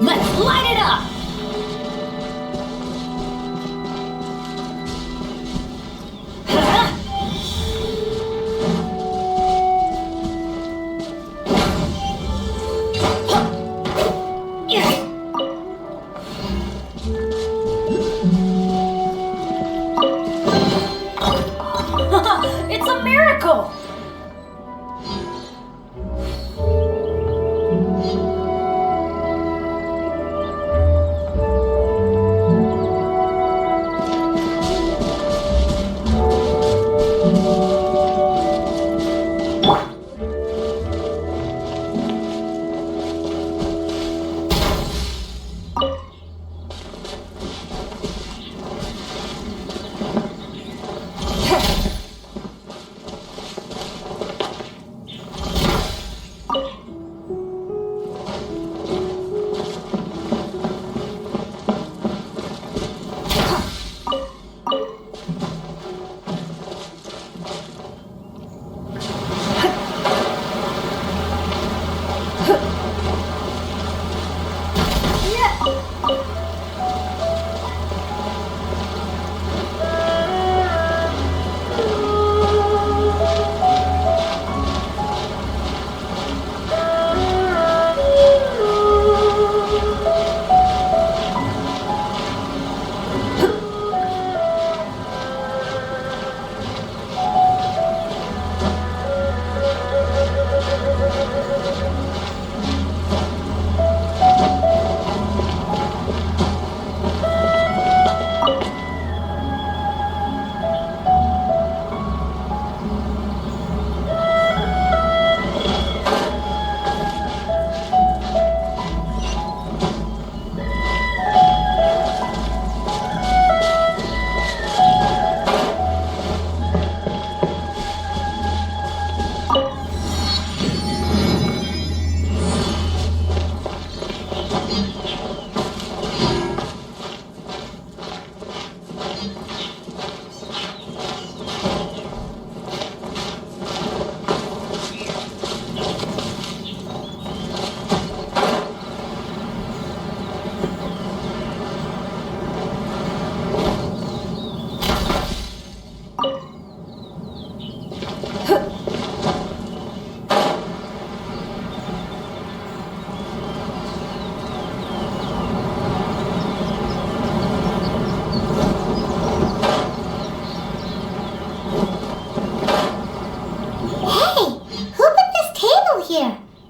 Let's light it up! Huh? It's a miracle!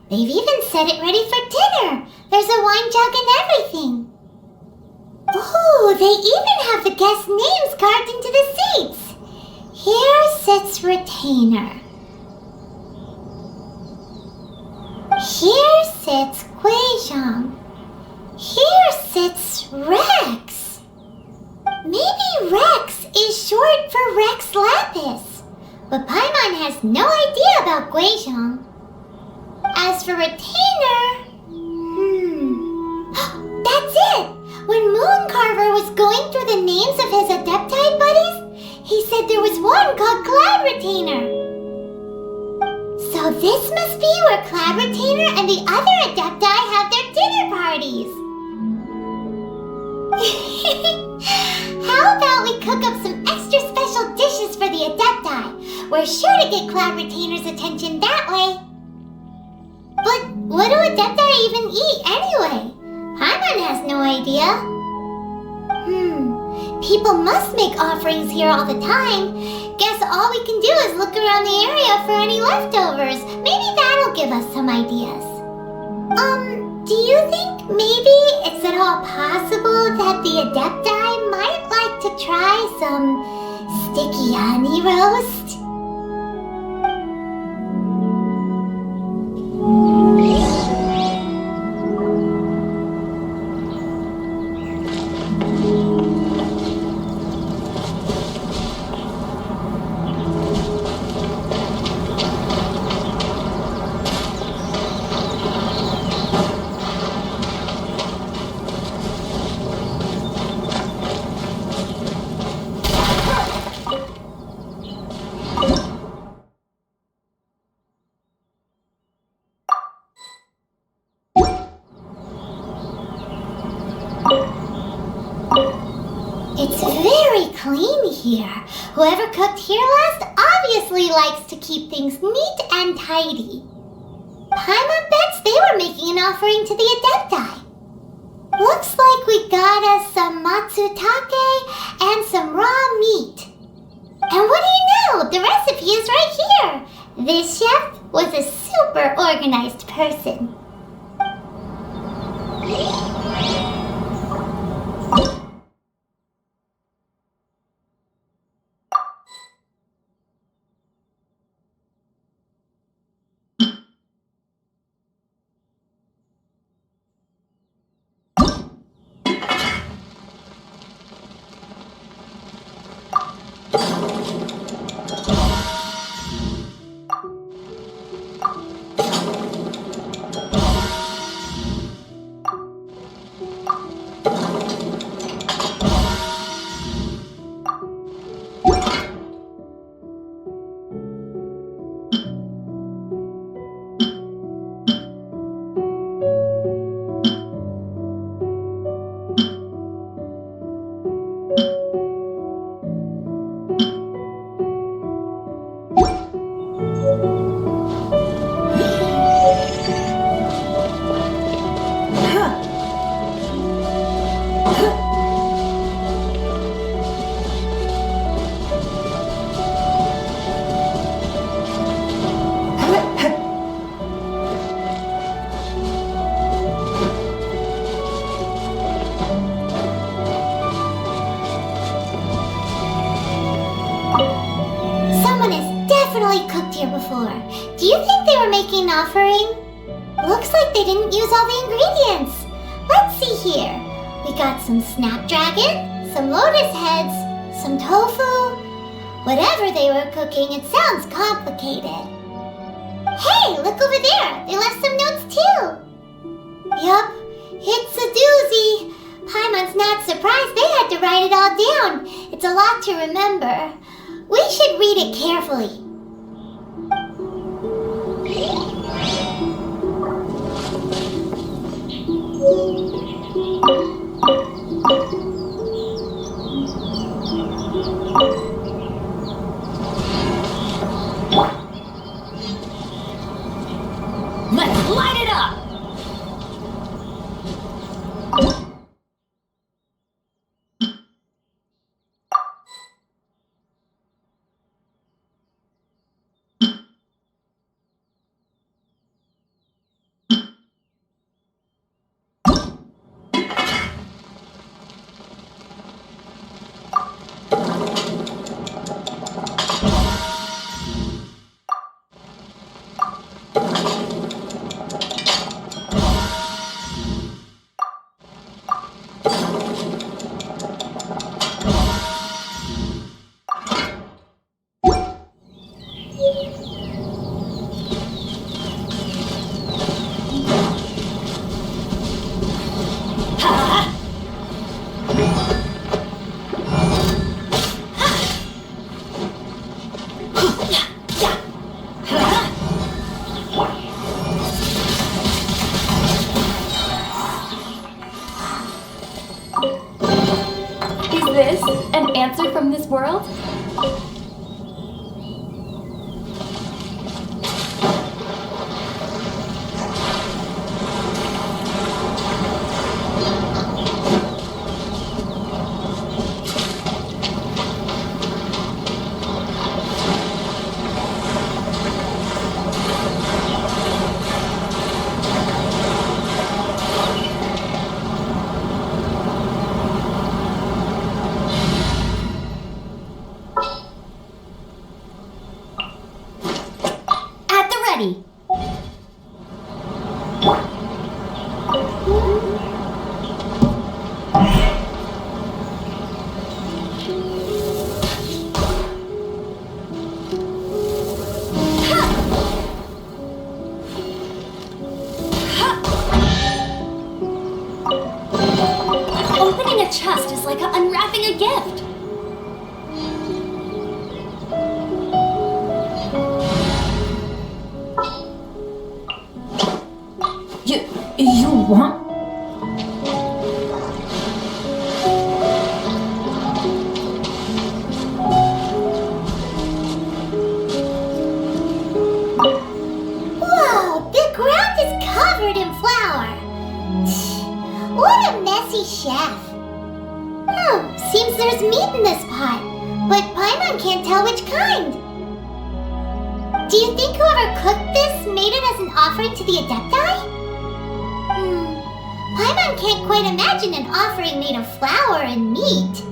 They've even set it ready for dinner. There's a wine jug and everything. Oh, they even have the guests' names carved into the seats. Here sits Retainer. Here sits Guizhong. Here sits Rex. Maybe Rex is short for Rex Lapis. But Paimon has no idea about Guizhong. As for Retainer... That's it! When Mooncarver was going through the names of his Adepti buddies, he said there was one called Cloud Retainer. So this must be where Cloud Retainer and the other Adepti have their dinner parties. How about we cook up some extra special dishes for the Adepti? We're sure to get Cloud Retainer's attention that way. But what do Adepti even eat anyway? Paimon has no idea. People must make offerings here all the time. Guess all we can do is look around the area for any leftovers. Maybe that'll give us some ideas. Do you think maybe it's at all possible that the Adepti might like to try some sticky honey roast? clean here. Whoever cooked here last obviously likes to keep things neat and tidy. Paimon bets they were making an offering to the Adepti. Looks like we got us some matsutake and some raw meat. And what do you know? The recipe is right here. This chef was a super organized person. Do you think they were making an offering? Looks like they didn't use all the ingredients. Let's see here. We got some snapdragon, some lotus heads, some tofu. Whatever they were cooking, it sounds complicated. Hey, look over there. They left some notes too. Yup, it's a doozy. Paimon's not surprised they had to write it all down. It's a lot to remember. We should read it carefully. Let's light it up! Is this an answer from this world? Ready. Opening a chest is like unwrapping a gift. You want? What a messy chef. Seems there's meat in this pot, but Paimon can't tell which kind. Do you think whoever cooked this made it as an offering to the Adepti? Paimon can't quite imagine an offering made of flour and meat.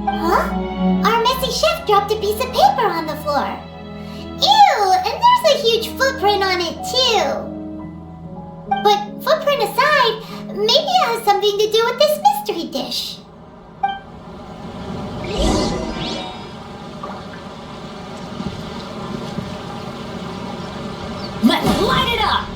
Huh? Our messy chef dropped a piece of paper on the floor. Ew, and there's a huge footprint on it too. But footprint aside, maybe it has something to do with this mystery dish. Let's light it up!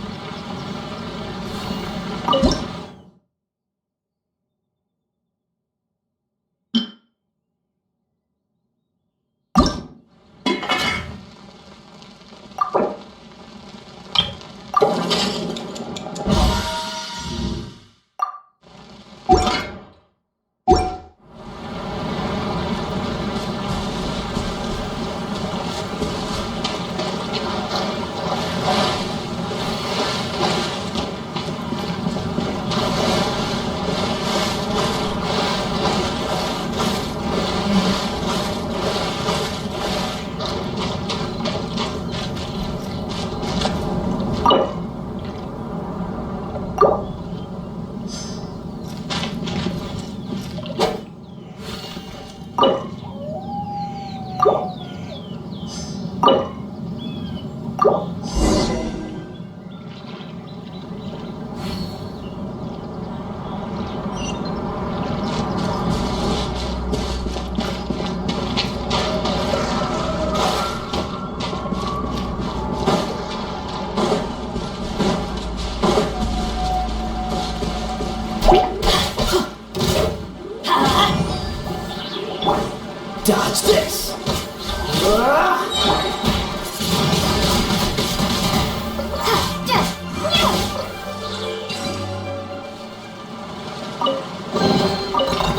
Dodge this!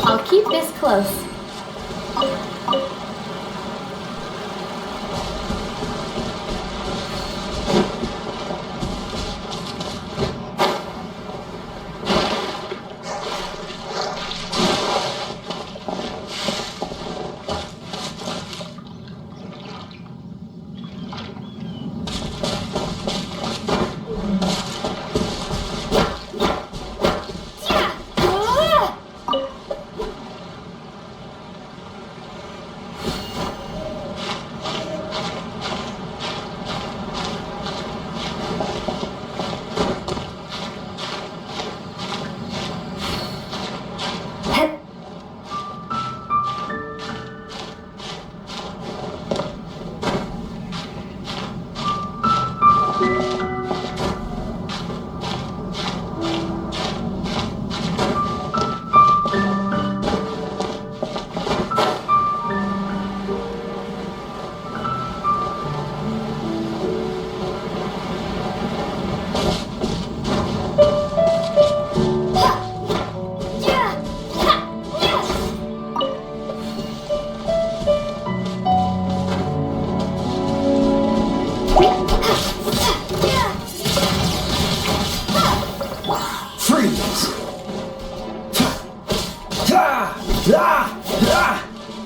I'll keep this close.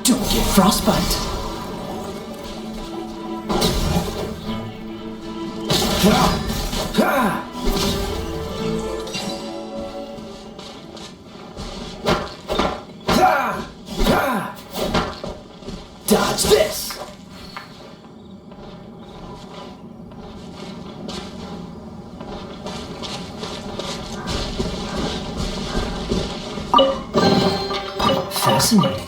Don't get frostbite. Dodge this! Fascinating.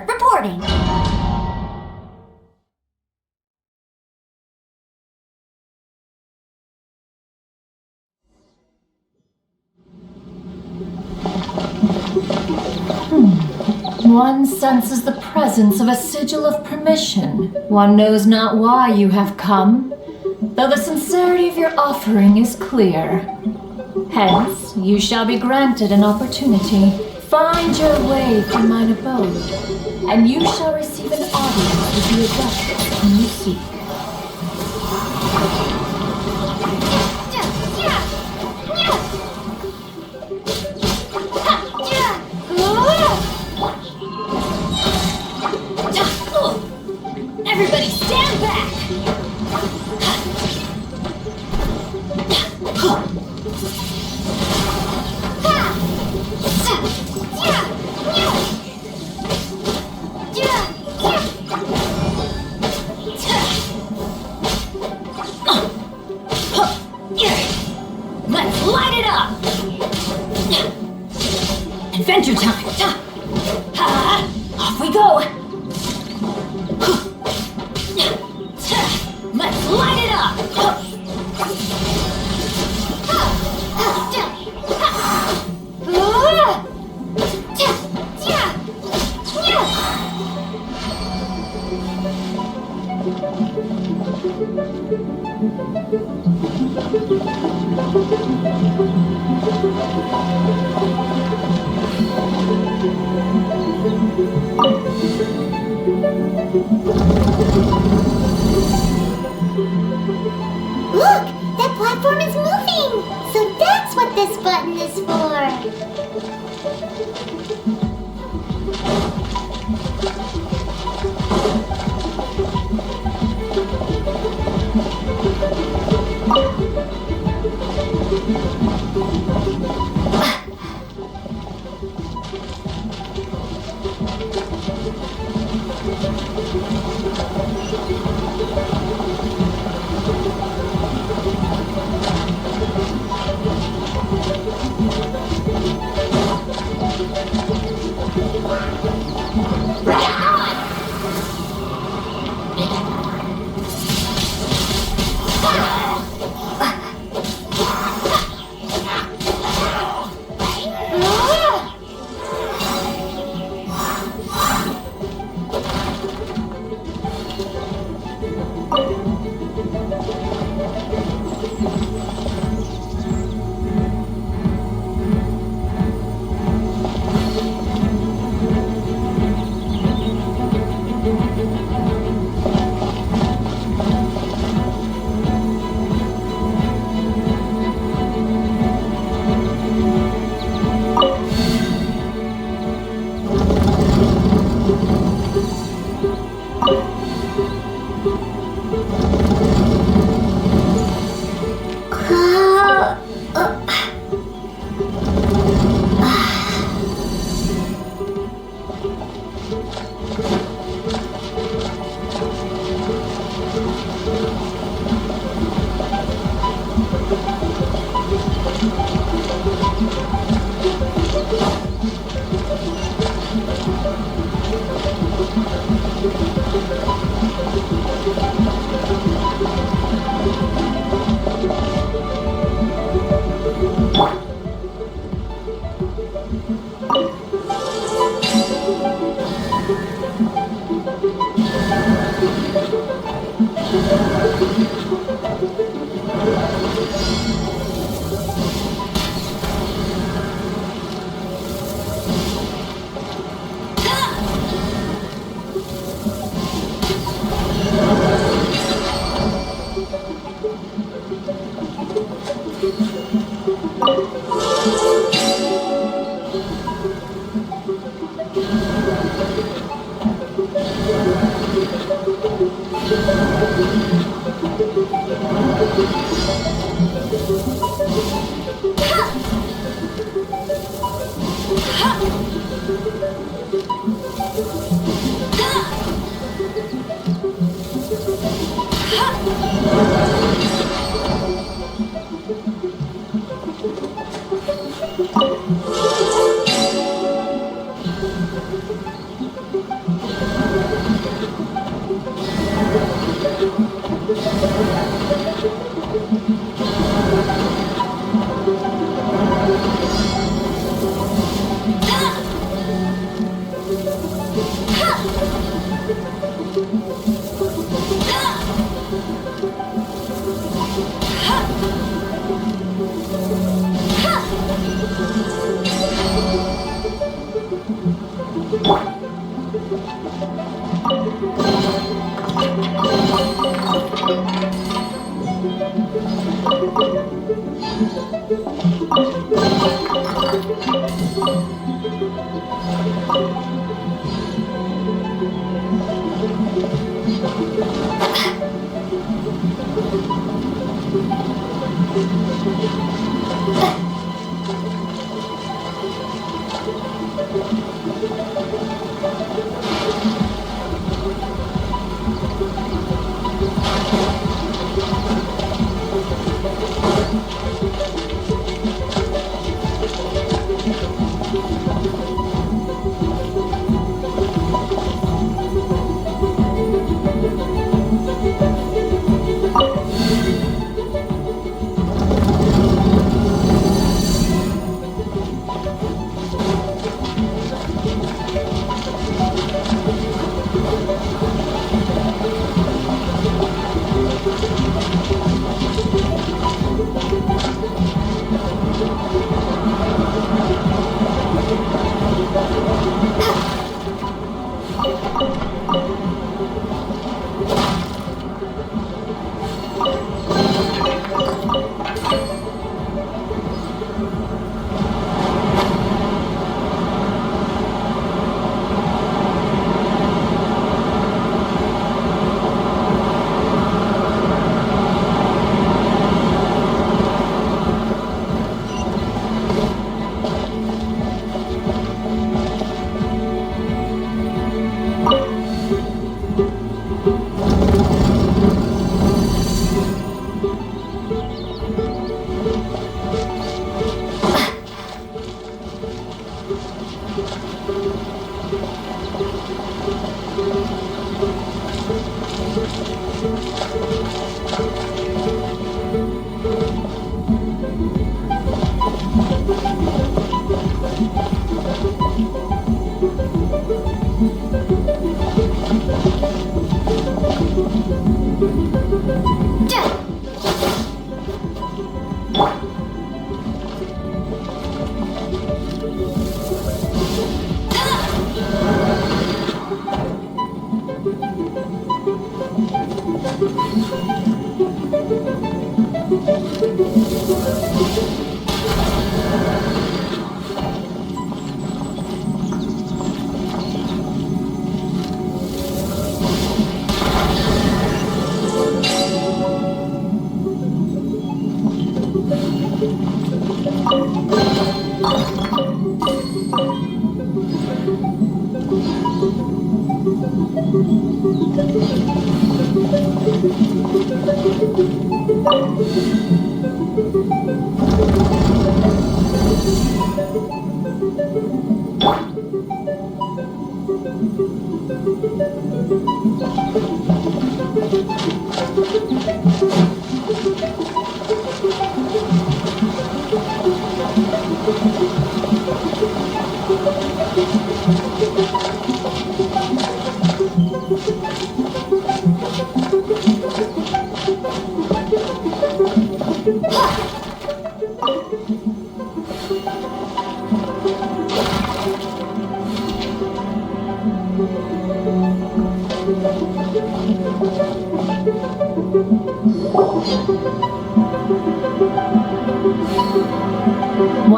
Reporting. One senses the presence of a sigil of permission. One knows not why you have come, though the sincerity of your offering is clear. Hence, you shall be granted an opportunity. Find your way to mine abode, and you shall receive an audience with the justice whom you seek. Everybody stand back! Let's light it up! Adventure time! Off we go! Let's light it up! Look! That platform is moving! So that's what this button is for!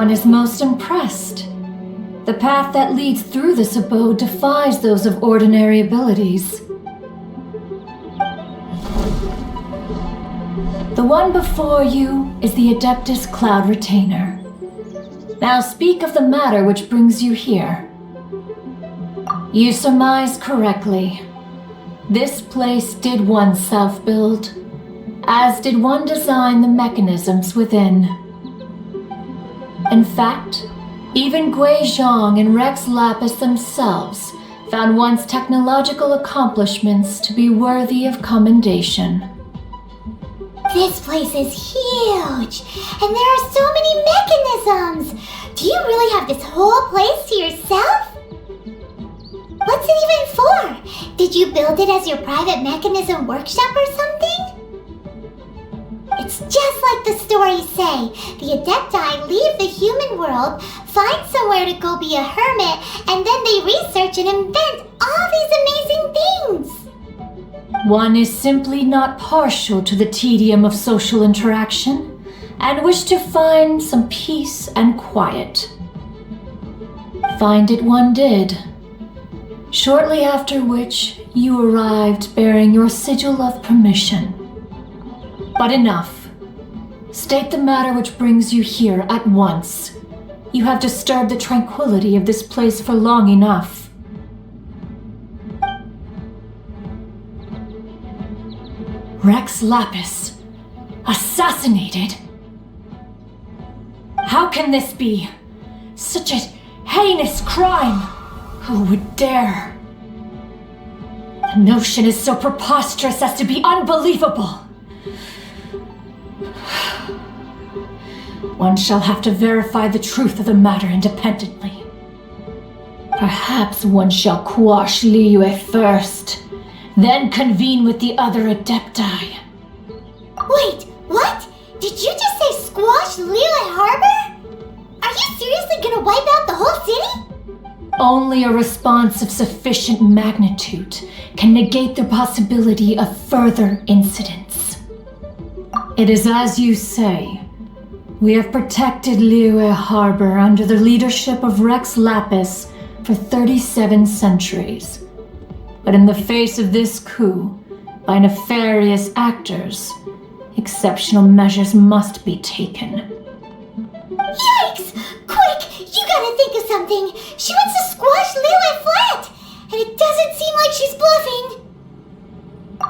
one is most impressed. The path that leads through this abode defies those of ordinary abilities. The one before you is the Adeptus Cloud Retainer. Now speak of the matter which brings you here. You surmise correctly. This place did one self-build, as did one design the mechanisms within. In fact, even Gui Zhang and Rex Lapis themselves found one's technological accomplishments to be worthy of commendation. This place is huge, and there are so many mechanisms. Do you really have this whole place to yourself? What's it even for? Did you build it as your private mechanism workshop or something? It's just like the stories say. The Adepti leave the human world, find somewhere to go be a hermit, and then they research and invent all these amazing things. One is simply not partial to the tedium of social interaction and wish to find some peace and quiet. Find it one did. Shortly after which, you arrived bearing your sigil of permission. But enough. State the matter which brings you here at once. You have disturbed the tranquility of this place for long enough. Rex Lapis, assassinated? How can this be? Such a heinous crime! Who would dare? The notion is so preposterous as to be unbelievable. One shall have to verify the truth of the matter independently. Perhaps one shall quash Liyue first, then convene with the other Adepti. Wait, what? Did you just say squash Liyue Harbor? Are you seriously gonna wipe out the whole city? Only a response of sufficient magnitude can negate the possibility of further incidents. It is as you say. We have protected Liyue Harbor under the leadership of Rex Lapis for 37 centuries. But in the face of this coup, by nefarious actors, exceptional measures must be taken. Yikes! Quick! You gotta think of something! She wants to squash Liyue flat! And it doesn't seem like she's bluffing!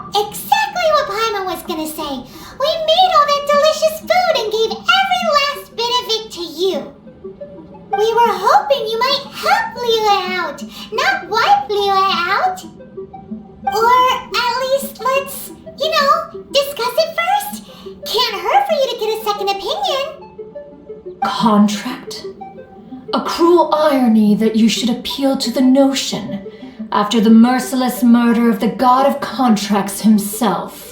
Exactly what Paimon was gonna say! We made all that delicious food and gave every last bit of it to you! We were hoping you might help Liyue out, not wipe Liyue out! Or at least let's, discuss it first! Can't hurt for you to get a second opinion! Contract? A cruel irony that you should appeal to the notion after the merciless murder of the god of contracts himself.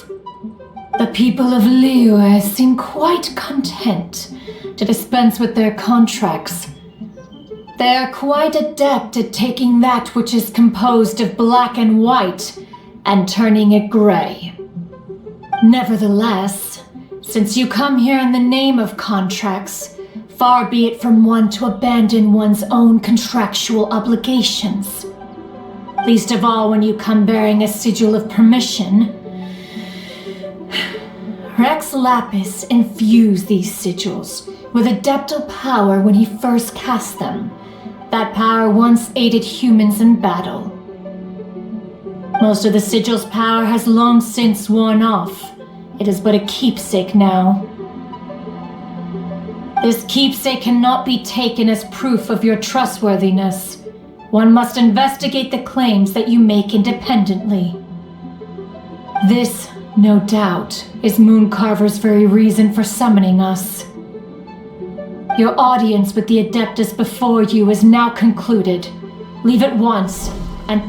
The people of Liyue seem quite content to dispense with their contracts. They are quite adept at taking that which is composed of black and white and turning it gray. Nevertheless, since you come here in the name of contracts, far be it from one to abandon one's own contractual obligations. Least of all when you come bearing a sigil of permission. Rex Lapis infused these sigils with adeptal power when he first cast them. That power once aided humans in battle. Most of the sigil's power has long since worn off. It is but a keepsake now. This keepsake cannot be taken as proof of your trustworthiness. One must investigate the claims that you make independently. This, no doubt, is Mooncarver's very reason for summoning us. Your audience with the Adeptus before you is now concluded. Leave at once, and...